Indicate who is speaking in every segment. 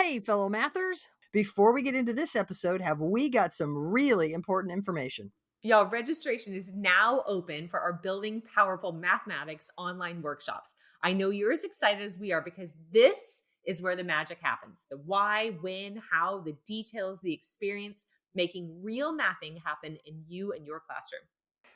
Speaker 1: Hey, fellow mathers. Before we get into this episode, have we got some really important information?
Speaker 2: Y'all, registration is now open for our Building Powerful Mathematics online workshops. I know you're as excited as we are because this is where the magic happens. The why, when, how, the details, the experience, making real mathing happen in you and your classroom.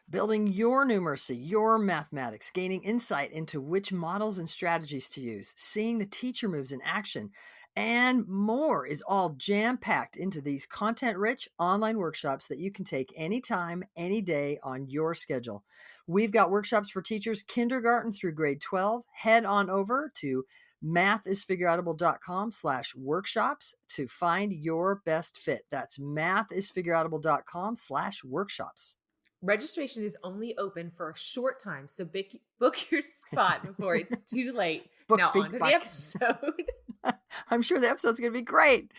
Speaker 1: Building your numeracy, your mathematics, gaining insight into which models and strategies to use, seeing the teacher moves in action, and more is all jam-packed into these content-rich online workshops that you can take anytime, any day on your schedule. We've got workshops for teachers kindergarten through grade 12. Head on over to mathisfigureoutable.com/workshops to find your best fit. That's mathisfigureoutable.com/workshops.
Speaker 2: Registration is only open for a short time, so book your spot before it's too late. Now on to the episode.
Speaker 1: I'm sure the episode's going to be great.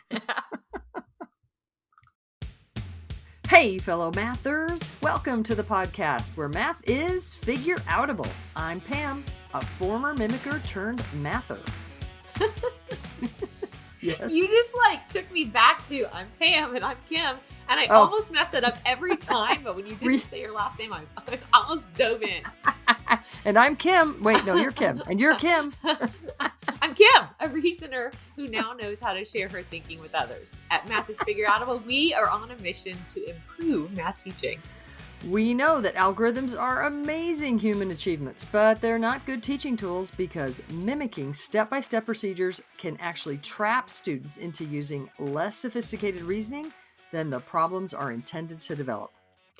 Speaker 1: Hey, fellow mathers. Welcome to the podcast where math is figure-outable. I'm Pam, a former mimicker turned mather. Yes.
Speaker 2: You just took me back to I'm Pam and I'm Kim. And I almost mess it up every time, but when you didn't say your last name, I almost dove in.
Speaker 1: And I'm Kim. Wait, no, you're Kim. And you're Kim.
Speaker 2: I'm Kim, a reasoner who now knows how to share her thinking with others. At Math is Figureoutable, we are on a mission to improve math teaching.
Speaker 1: We know that algorithms are amazing human achievements, but they're not good teaching tools because mimicking step-by-step procedures can actually trap students into using less sophisticated reasoning than the problems are intended to develop.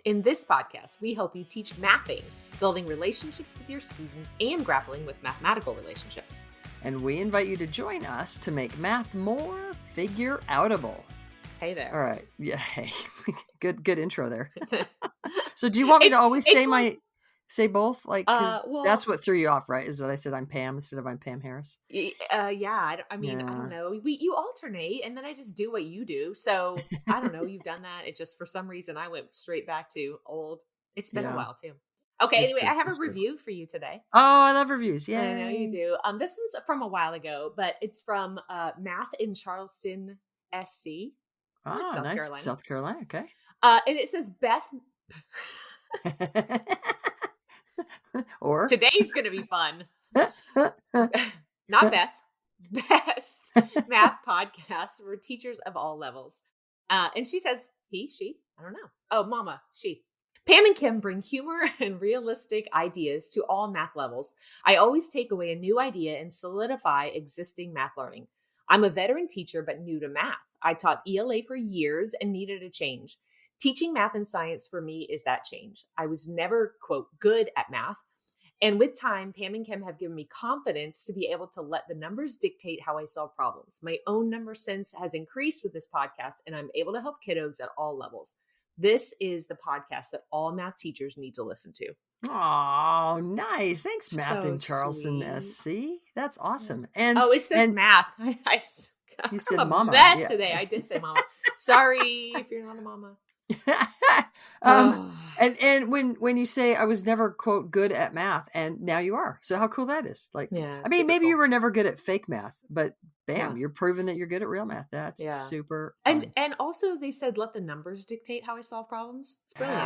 Speaker 2: In this podcast, we help you teach mathing, building relationships with your students, and grappling with mathematical relationships.
Speaker 1: And we invite you to join us to make math more figure-outable.
Speaker 2: Hey there.
Speaker 1: All right. Yeah. Hey. Good intro there. So do you want me to always say both? Because that's what threw you off, right? Is that I said I'm Pam instead of I'm Pam Harris?
Speaker 2: Yeah. I don't know. You alternate and then I just do what you do. So I don't know. You've done that. It just, for some reason, I went straight back to old. It's been a while too. Okay.
Speaker 1: It's
Speaker 2: anyway,
Speaker 1: true.
Speaker 2: I have a review for you today.
Speaker 1: Oh, I love reviews. Yeah.
Speaker 2: I know you do. This is from a while ago, but it's from Math in Charleston, SC.
Speaker 1: Oh, nice. Carolina. South Carolina. Okay.
Speaker 2: And it says Beth.
Speaker 1: Or
Speaker 2: today's going to be fun. Not Beth. Best math podcast for teachers of all levels. And she says, she, I don't know. Oh, mama, she. Pam and Kim bring humor and realistic ideas to all math levels. I always take away a new idea and solidify existing math learning. I'm a veteran teacher, but new to math. I taught ELA for years and needed a change. Teaching math and science for me is that change. I was never, quote, good at math. And with time, Pam and Kim have given me confidence to be able to let the numbers dictate how I solve problems. My own number sense has increased with this podcast, and I'm able to help kiddos at all levels. This is the podcast that all math teachers need to listen to.
Speaker 1: Oh, nice. Thanks, Math in Charleston, SC. That's awesome. And
Speaker 2: it says math.
Speaker 1: You said mama.
Speaker 2: Best today. I did say mama. Sorry if you're not a mama.
Speaker 1: And when you say I was never, quote, good at math, and now you are. So how cool that is. Maybe cool. You were never good at fake math, but bam, you're proving that you're good at real math. That's super fun.
Speaker 2: And also they said let the numbers dictate how I solve problems. It's brilliant.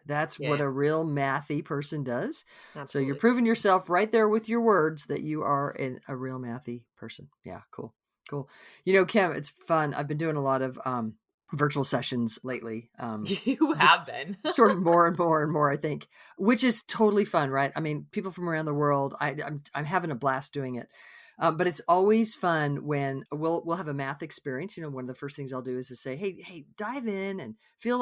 Speaker 1: That's what a real mathy person does.
Speaker 2: Absolutely.
Speaker 1: So you're proving yourself right there with your words that you are a real mathy person. Yeah, cool. You know, Kim, it's fun. I've been doing a lot of virtual sessions lately.
Speaker 2: You have been
Speaker 1: sort of more and more, I think, which is totally fun, right? I mean, people from around the world, I'm having a blast doing it. But it's always fun when we'll have a math experience. You know, one of the first things I'll do is to say, hey, dive in and feel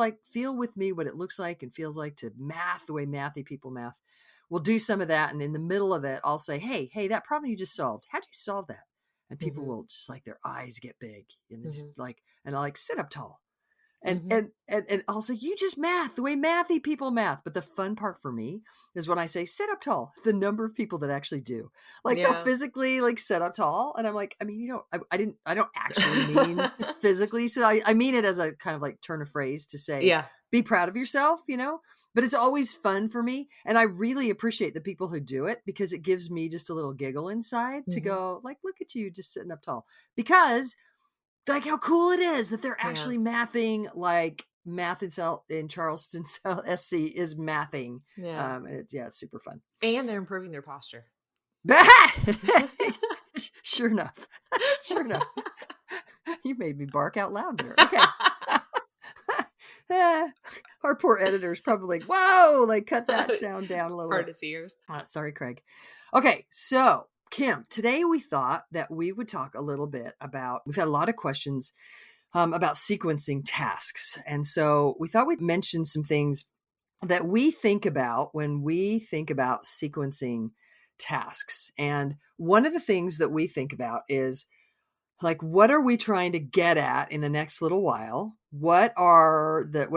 Speaker 1: with me what it looks like and feels like to math the way mathy people math. We'll do some of that. And in the middle of it, I'll say, hey, that problem you just solved, how'd you solve that? And people will just their eyes get big and just and I'll sit up tall. And I'll say, you just math the way mathy people math. But the fun part for me is when I say sit up tall, the number of people that actually do. They'll physically sit up tall. And I'm like, I mean, I don't actually mean physically. So I mean it as a kind of turn of phrase to say, be proud of yourself, But it's always fun for me. And I really appreciate the people who do it because it gives me just a little giggle inside to go look at you just sitting up tall. Because like how cool it is that they're
Speaker 2: Yeah.
Speaker 1: actually mathing, like math in Charleston, SC is mathing.
Speaker 2: Yeah.
Speaker 1: And it's super fun.
Speaker 2: And they're improving their posture.
Speaker 1: Sure enough. Sure enough. You made me bark out loud there. Okay. Our poor editor is probably like, whoa, like cut that sound down a little
Speaker 2: Hard
Speaker 1: bit.
Speaker 2: his ears.
Speaker 1: Sorry, Craig. Okay, so Kim, today we thought that we would talk a little bit about, we've had a lot of questions about sequencing tasks. And so we thought we'd mention some things that we think about when we think about sequencing tasks. And one of the things that we think about is, like, what are we trying to get at in the next little while? What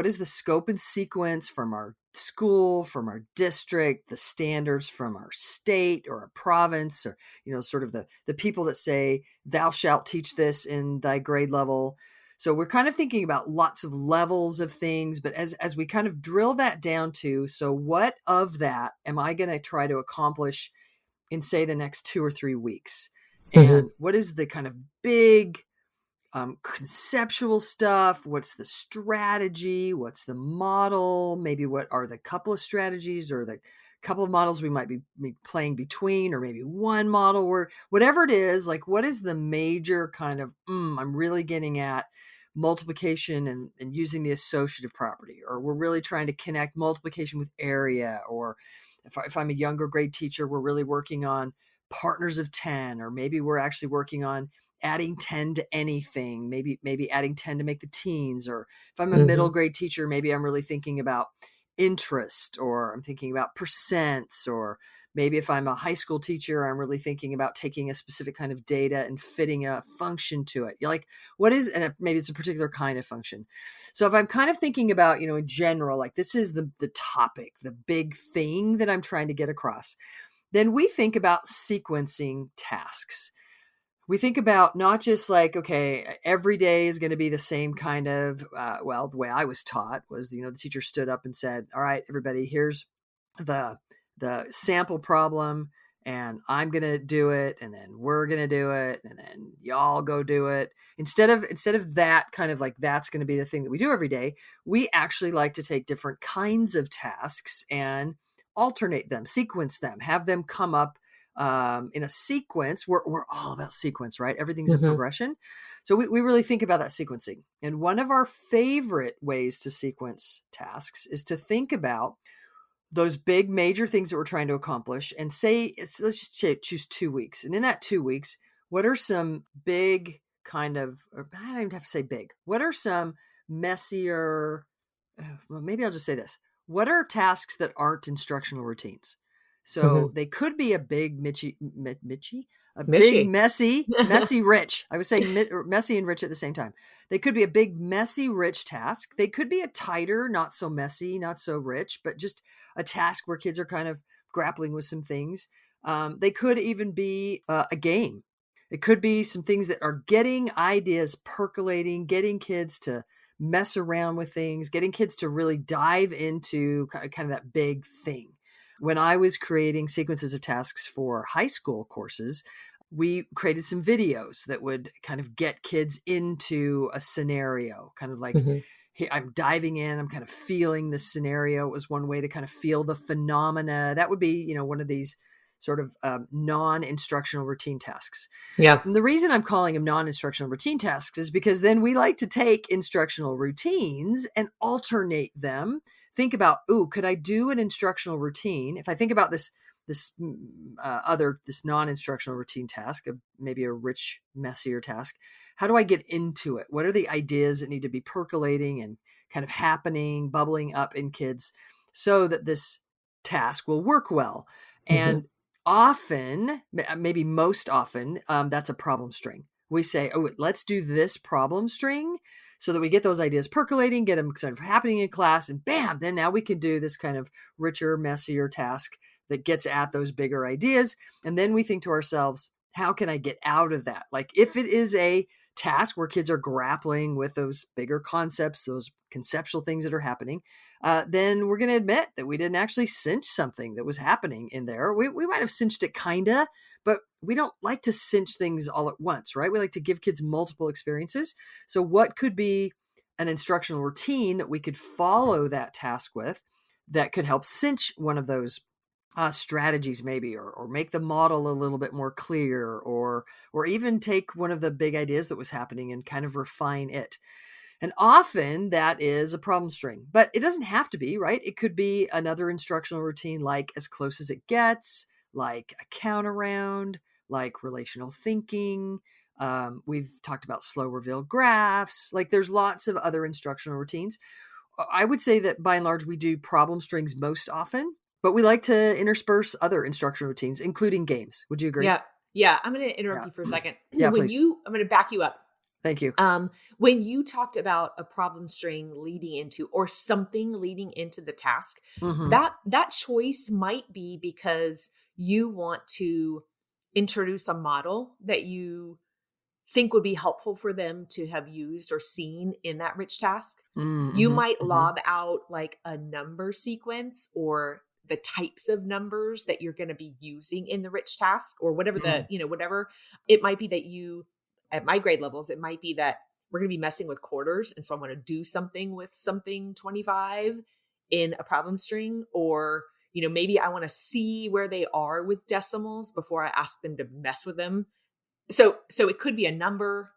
Speaker 1: is the scope and sequence from our school, from our district, the standards from our state or a province, or, sort of the people that say, thou shalt teach this in thy grade level. So we're kind of thinking about lots of levels of things, but as we kind of drill that down to, so what of that am I going to try to accomplish in, say, the next 2 or 3 weeks? And what is the kind of big conceptual stuff? What's the strategy? What's the model? Maybe what are the couple of strategies or the couple of models we might be playing between, or maybe one model, where whatever it is, like what is the major kind of, I'm really getting at multiplication and using the associative property, or we're really trying to connect multiplication with area, or if I'm a younger grade teacher, we're really working on partners of 10, or maybe we're actually working on adding 10 to anything, maybe adding 10 to make the teens. Or if I'm a middle grade teacher, maybe I'm really thinking about interest, or I'm thinking about percents. Or maybe if I'm a high school teacher, I'm really thinking about taking a specific kind of data and fitting a function to it. You're like, what is, and maybe it's a particular kind of function. So if I'm kind of thinking about, in general, like this is the topic, the big thing that I'm trying to get across, then we think about sequencing tasks. We think about not just like, okay, every day is going to be the same kind of, the way I was taught was, the teacher stood up and said, all right, everybody, here's the sample problem, and I'm going to do it, and then we're going to do it, and then y'all go do it. Instead of that kind of like, that's going to be the thing that we do every day, we actually like to take different kinds of tasks and alternate them, sequence them, have them come up in a sequence. We're all about sequence, right? Everything's a progression. So we really think about that sequencing. And one of our favorite ways to sequence tasks is to think about those big major things that we're trying to accomplish, and say, let's just choose 2 weeks. And in that 2 weeks, what are some big kind of, or I don't even have to say big, what are some messier, well, maybe I'll just say this. What are tasks that aren't instructional routines? So they could be a big big
Speaker 2: Mishy.
Speaker 1: messy rich. I was saying messy and rich at the same time. They could be a big messy rich task. They could be a tighter, not so messy, not so rich, but just a task where kids are kind of grappling with some things. They could even be a game. It could be some things that are getting ideas percolating, getting kids to mess around with things, getting kids to really dive into kind of that big thing. When I was creating sequences of tasks for high school courses, we created some videos that would kind of get kids into a scenario, kind of like, hey, I'm diving in, I'm kind of feeling the scenario. It was one way to kind of feel the phenomena. That would be, one of these sort of non-instructional routine tasks.
Speaker 2: Yeah.
Speaker 1: And the reason I'm calling them non-instructional routine tasks is because then we like to take instructional routines and alternate them. Think about, could I do an instructional routine? If I think about this non-instructional routine task, maybe a rich, messier task, how do I get into it? What are the ideas that need to be percolating and kind of happening, bubbling up in kids so that this task will work well? And often, maybe most often, that's a problem string. We say, let's do this problem string so that we get those ideas percolating, get them kind of happening in class, and bam, then now we can do this kind of richer, messier task that gets at those bigger ideas. And then we think to ourselves, how can I get out of that? Like if it is a task where kids are grappling with those bigger concepts, those conceptual things that are happening, then we're going to admit that we didn't actually cinch something that was happening in there. We might have cinched it kinda, but we don't like to cinch things all at once, right? We like to give kids multiple experiences. So what could be an instructional routine that we could follow that task with that could help cinch one of those strategies maybe, or make the model a little bit more clear, or even take one of the big ideas that was happening and kind of refine it. And often that is a problem string, but it doesn't have to be, right? It could be another instructional routine, like As Close as It Gets, like a count around, like relational thinking. We've talked about slow reveal graphs. Like there's lots of other instructional routines. I would say that by and large, we do problem strings most often, but we like to intersperse other instructional routines, including games. Would you agree?
Speaker 2: Yeah. Yeah. I'm going to interrupt
Speaker 1: Yeah.
Speaker 2: you for a second.
Speaker 1: Yeah, please.
Speaker 2: I'm going to back you up.
Speaker 1: Thank you.
Speaker 2: When you talked about a problem string leading into, or something leading into the task,
Speaker 1: Mm-hmm.
Speaker 2: that choice might be because you want to introduce a model that you think would be helpful for them to have used or seen in that rich task. You
Speaker 1: Mm-hmm.
Speaker 2: might
Speaker 1: Mm-hmm.
Speaker 2: lob out like a number sequence or the types of numbers that you're going to be using in the rich task, or whatever whatever it might be that you, at my grade levels, it might be that we're going to be messing with quarters. And so I want to do something with something 25 in a problem string, or, maybe I want to see where they are with decimals before I ask them to mess with them. So it could be a number,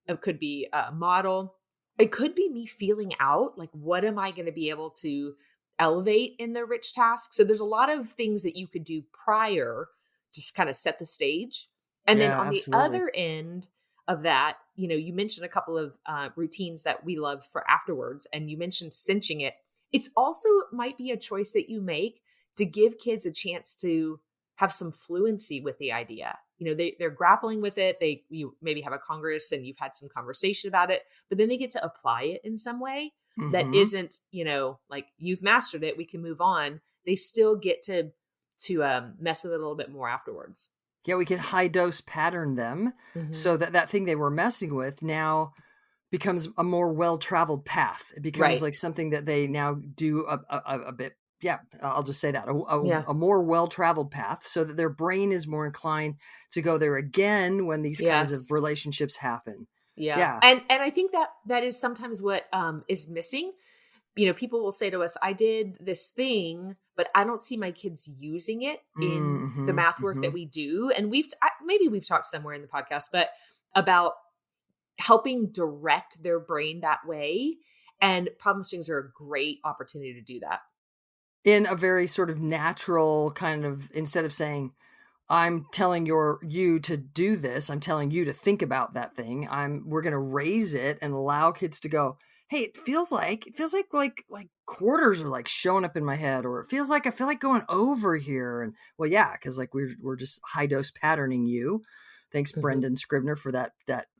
Speaker 2: it could be a model, it could be me feeling out like, what am I going to be able to elevate in the rich task? So there's a lot of things that you could do prior, just kind of set the stage. And then
Speaker 1: Yeah,
Speaker 2: on the
Speaker 1: absolutely.
Speaker 2: other end of that, you mentioned a couple of routines that we love for afterwards, and you mentioned cinching it. It's also might be a choice that you make to give kids a chance to have some fluency with the idea. They're grappling with it. You maybe have a congress and you've had some conversation about it, but then they get to apply it in some way that
Speaker 1: Mm-hmm.
Speaker 2: isn't, like, you've mastered it, we can move on. They still get to mess with it a little bit more afterwards.
Speaker 1: Yeah, we can high dose pattern them
Speaker 2: Mm-hmm.
Speaker 1: so that that thing they were messing with now becomes a more well-traveled path. It becomes
Speaker 2: Right.
Speaker 1: like something that they now do a bit. Yeah, I'll just say that
Speaker 2: Yeah.
Speaker 1: a more well-traveled path, so that their brain is more inclined to go there again when these kinds of
Speaker 2: Yes.
Speaker 1: relationships happen.
Speaker 2: Yeah.
Speaker 1: Yeah.
Speaker 2: And I think that is sometimes what is missing. People will say to us, I did this thing, but I don't see my kids using it in the
Speaker 1: Mm-hmm.
Speaker 2: math work
Speaker 1: Mm-hmm.
Speaker 2: that we do. And maybe we've talked somewhere in the podcast, but about helping direct their brain that way. And problem strings are a great opportunity to do that.
Speaker 1: In a very sort of natural kind of, instead of saying, I'm telling you to do this, I'm telling you to think about that thing. We're going to raise it and allow kids to go, hey, it feels like quarters are like showing up in my head, or it feels like I feel like going over here. And well, yeah, because like we're just high dose patterning you. Thanks,
Speaker 2: Mhm.
Speaker 1: Brendan Scribner, for that.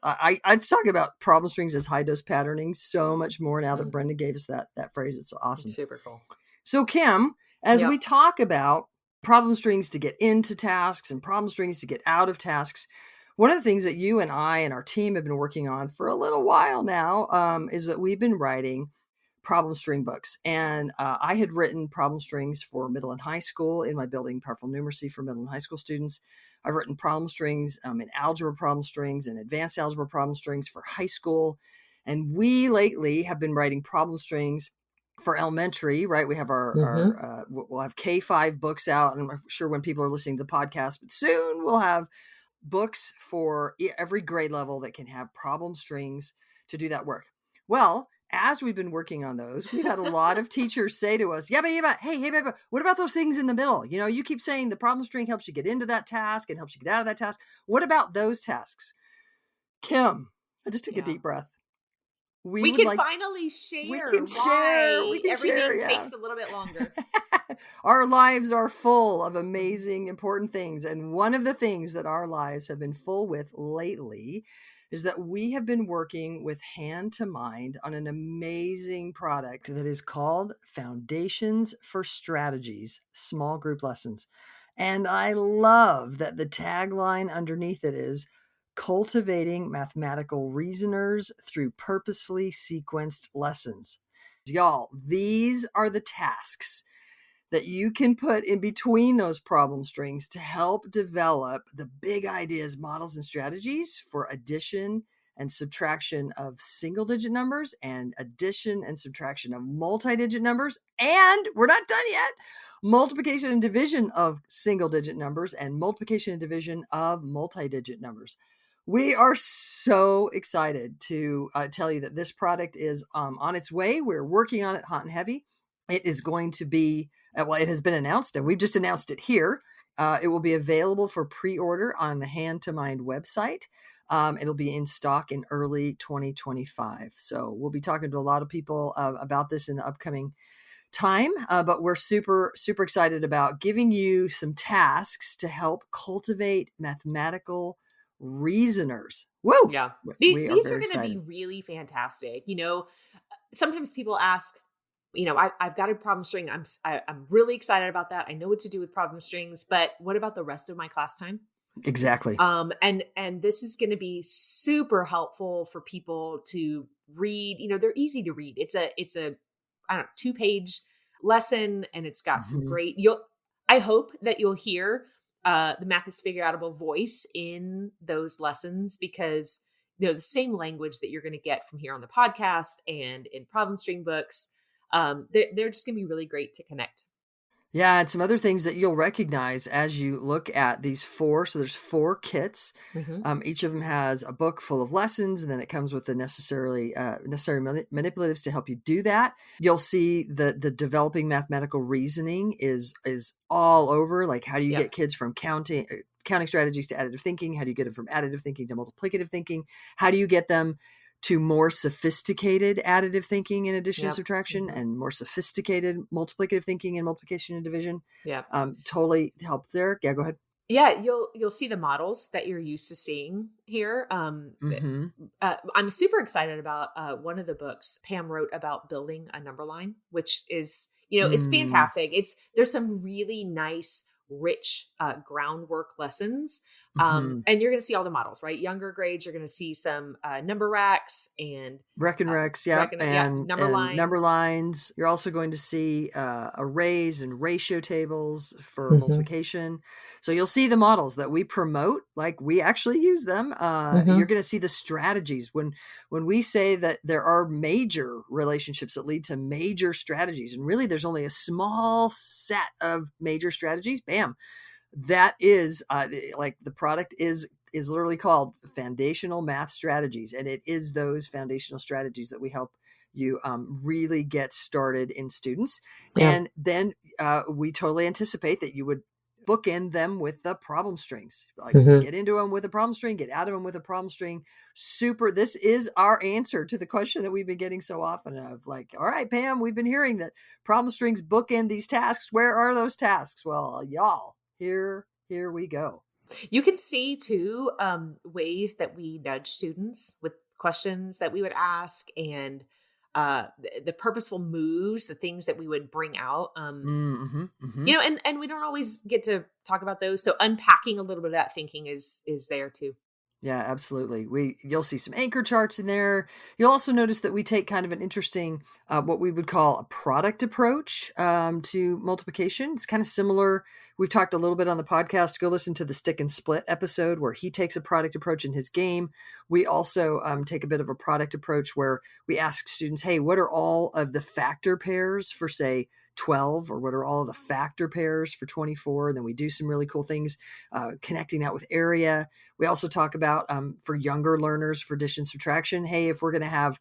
Speaker 1: I'd talk about problem strings as high dose patterning so much more now that
Speaker 2: Mm.
Speaker 1: Brendan gave us that phrase. It's
Speaker 2: It's
Speaker 1: awesome.
Speaker 2: super cool.
Speaker 1: So, Kim, as we
Speaker 2: Yep.
Speaker 1: talk about problem strings to get into tasks and problem strings to get out of tasks, one of the things that you and I and our team have been working on for a little while now is that we've been writing problem string books. And I had written problem strings for middle and high school in my Building Powerful Numeracy for middle and high school students. I've written problem strings in algebra problem strings and advanced algebra problem strings for high school. And we lately have been writing problem strings for elementary, right? We have
Speaker 2: Hmm.
Speaker 1: we'll have K-5 books out. And I'm sure when people are listening to the podcast, but soon we'll have books for every grade level that can have problem strings to do that work. Well, as we've been working on those, we've had a lot of teachers say to us, hey, but what about those things in the middle? You keep saying the problem string helps you get into that task and helps you get out of that task. What about those tasks? Kim, I just took a
Speaker 2: Yeah.
Speaker 1: deep breath. We
Speaker 2: We
Speaker 1: would
Speaker 2: can
Speaker 1: like
Speaker 2: finally
Speaker 1: we
Speaker 2: share
Speaker 1: can share, we
Speaker 2: why
Speaker 1: can share,
Speaker 2: everything
Speaker 1: yeah.
Speaker 2: takes a little bit longer.
Speaker 1: Our lives are full of
Speaker 2: Mhm.
Speaker 1: amazing, important things. And one of the things that our lives have been full with lately is that we have been working with Hand to Mind on an amazing product that is called Foundations for Strategies Small Group Lessons. And I love that the tagline underneath it is Cultivating Mathematical Reasoners Through Purposefully Sequenced Lessons. Y'all, these are the tasks that you can put in between those problem strings to help develop the big ideas, models, and strategies for addition and subtraction of single digit numbers and addition and subtraction of multi-digit numbers. And we're not done yet. Multiplication and division of single digit numbers and multiplication and division of multi-digit numbers. We are so excited to tell you that this product is on its way. We're working on it hot and heavy. It is going to be, well, it has been announced, and we've just announced it here. It will be available for pre-order on the Hand to Mind website. It'll be in stock in early 2025. So we'll be talking to a lot of people about this in the upcoming time, but we're super, super excited about giving you some tasks to help cultivate mathematical reasoners. Woo!
Speaker 2: Yeah.
Speaker 1: We are
Speaker 2: These are
Speaker 1: very
Speaker 2: going to be
Speaker 1: excited.
Speaker 2: really fantastic. Sometimes people ask, I've got a problem string. I'm really excited about that. I know what to do with problem strings, but what about the rest of my class time?
Speaker 1: Exactly.
Speaker 2: And this is going to be super helpful for people to read. They're easy to read. It's a I don't know, 2-page lesson, and it's got some
Speaker 1: Mhm.
Speaker 2: great. I hope that you'll hear the Math is Figure Outable voice in those lessons, because the same language that you're going to get from here on the podcast and in problem string books, they're just going to be really great to connect.
Speaker 1: Yeah, and some other things that you'll recognize as you look at these four. So there's 4 kits.
Speaker 2: Mm-hmm.
Speaker 1: Each of them has a book full of lessons, and then it comes with the necessary manipulatives to help you do that. You'll see the developing mathematical reasoning is all over. Like, how do you
Speaker 2: Yep.
Speaker 1: get kids from counting strategies to additive thinking? How do you get them from additive thinking to multiplicative thinking? How do you get them to more sophisticated additive thinking and addition and
Speaker 2: Yep.
Speaker 1: subtraction,
Speaker 2: Mm-hmm.
Speaker 1: and more sophisticated multiplicative thinking and multiplication and division?
Speaker 2: Yep.
Speaker 1: Totally help there. Yeah, go ahead.
Speaker 2: Yeah, you'll see the models that you're used to seeing here.
Speaker 1: Mm-hmm.
Speaker 2: I'm super excited about one of the books Pam wrote about building a number line, which is it's
Speaker 1: Mm,
Speaker 2: fantastic. There's some really nice, rich groundwork lessons,
Speaker 1: mm-hmm.
Speaker 2: and you're going to see all the models, right? Younger grades, you're going to see some number racks and
Speaker 1: Reckon
Speaker 2: uh,
Speaker 1: Rex, yep,
Speaker 2: number
Speaker 1: and number
Speaker 2: lines.
Speaker 1: lines. You're also going to see arrays and ratio tables for
Speaker 2: Hmm.
Speaker 1: multiplication. So you'll see the models that we promote, like we actually use them. You're
Speaker 2: Hmm.
Speaker 1: going to see the strategies when we say that there are major relationships that lead to major strategies, and really there's only a small set of major strategies. Bam, that is like the product is literally called Foundational Math Strategies, and it is those foundational strategies that we help you really get started in students.
Speaker 2: Yeah.
Speaker 1: And then we totally anticipate that you would bookend them with the problem strings. Like,
Speaker 2: Hmm.
Speaker 1: get into them with a problem string, get out of them with a problem string. Super. This is our answer to the question that we've been getting so often of, like, all right, Pam, we've been hearing that problem strings bookend these tasks. Where are those tasks? Well, y'all, here we go.
Speaker 2: You can see too ways that we nudge students with questions that we would ask, and the purposeful moves, the things that we would bring out.
Speaker 1: Mm-hmm, mm-hmm.
Speaker 2: And we don't always get to talk about those. So unpacking a little bit of that thinking is there too.
Speaker 1: Yeah, absolutely. You'll see some anchor charts in there. You'll also notice that we take kind of an interesting, what we would call a product approach to multiplication. It's kind of similar. We've talked a little bit on the podcast. Go listen to the Stick and Split episode where he takes a product approach in his game. We also take a bit of a product approach where we ask students, hey, what are all of the factor pairs for, say, 12, or what are all of the factor pairs for 24? And then we do some really cool things connecting that with area. We also talk about for younger learners for addition subtraction. Hey, if we're going to have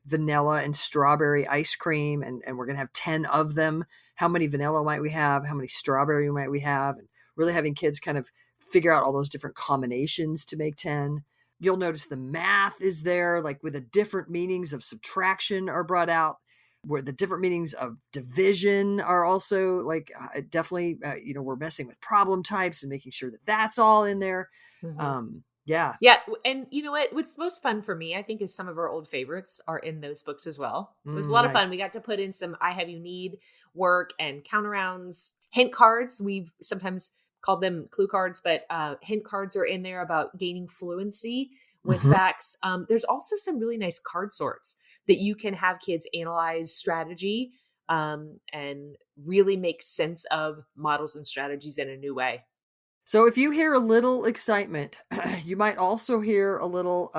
Speaker 1: vanilla and strawberry ice cream, and we're going to have 10 of them, how many vanilla might we have? How many strawberry might we have? And really having kids kind of figure out all those different combinations to make 10. You'll notice the math is there, like with the different meanings of subtraction are brought out, where the different meanings of division are also like definitely, we're messing with problem types and making sure that that's all in there.
Speaker 2: Hmm.
Speaker 1: Yeah.
Speaker 2: Yeah, and you know what? What's most fun for me, I think, is some of our old favorites are in those books as well. It was a lot of fun.
Speaker 1: Nice.
Speaker 2: We got to put in some "I have you need" work and count arounds, hint cards. We've sometimes called them clue cards, but hint cards are in there about gaining fluency with
Speaker 1: Mhm.
Speaker 2: facts. There's also some really nice card sorts that you can have kids analyze strategy and really make sense of models and strategies in a new way.
Speaker 1: So if you hear a little excitement, you might also hear a little,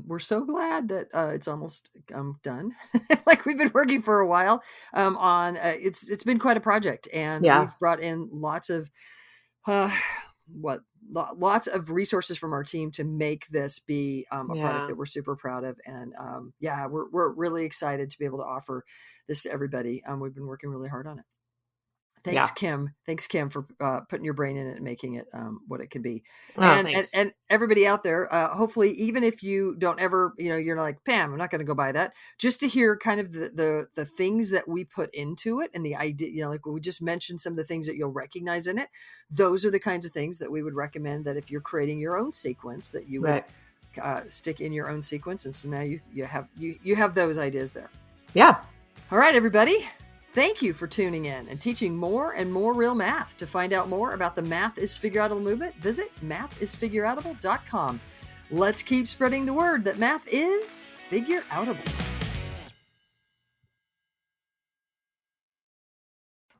Speaker 1: we're so glad that it's almost done. Like we've been working for a while on it's been quite a project, and
Speaker 2: Yeah.
Speaker 1: we've brought in lots of uh, what lots of resources from our team to make this be a product
Speaker 2: Yeah.
Speaker 1: that we're super proud of. And yeah, we're really excited to be able to offer this to everybody. We've been working really hard on it. Thanks,
Speaker 2: Yeah.
Speaker 1: Kim. Thanks, Kim, for putting your brain in it and making it what it can be.
Speaker 2: Oh,
Speaker 1: And
Speaker 2: thanks.
Speaker 1: and everybody out there, hopefully, even if you don't ever, you're like Pam, I'm not going to go buy that. Just to hear kind of the things that we put into it and the idea, like we just mentioned some of the things that you'll recognize in it. Those are the kinds of things that we would recommend that if you're creating your own sequence, that you would
Speaker 2: Right.
Speaker 1: stick in your own sequence. And so now you have those ideas there.
Speaker 2: Yeah.
Speaker 1: All right, everybody. Thank you for tuning in and teaching more and more real math. To find out more about the Math is Figureoutable movement, visit mathisfigureoutable.com. Let's keep spreading the word that math is figureoutable.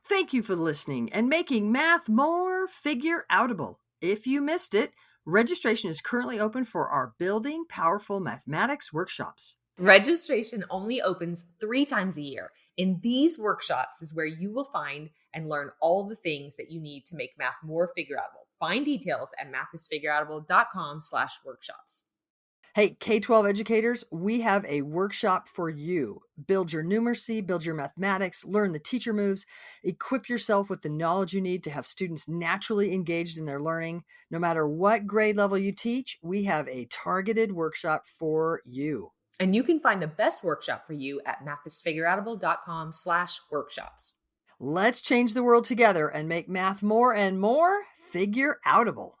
Speaker 1: Thank you for listening and making math more figureoutable. If you missed it, registration is currently open for our Building Powerful Mathematics workshops.
Speaker 2: Registration only opens 3 times a year. In these workshops is where you will find and learn all the things that you need to make math more figure outable. Find details at mathisfigureoutable.com/workshops.
Speaker 1: Hey, K-12 educators, we have a workshop for you. Build your numeracy, build your mathematics, learn the teacher moves, equip yourself with the knowledge you need to have students naturally engaged in their learning. No matter what grade level you teach, we have a targeted workshop for you.
Speaker 2: And you can find the best workshop for you at mathisfigureoutable.com/workshops.
Speaker 1: Let's change the world together and make math more and more figure outable.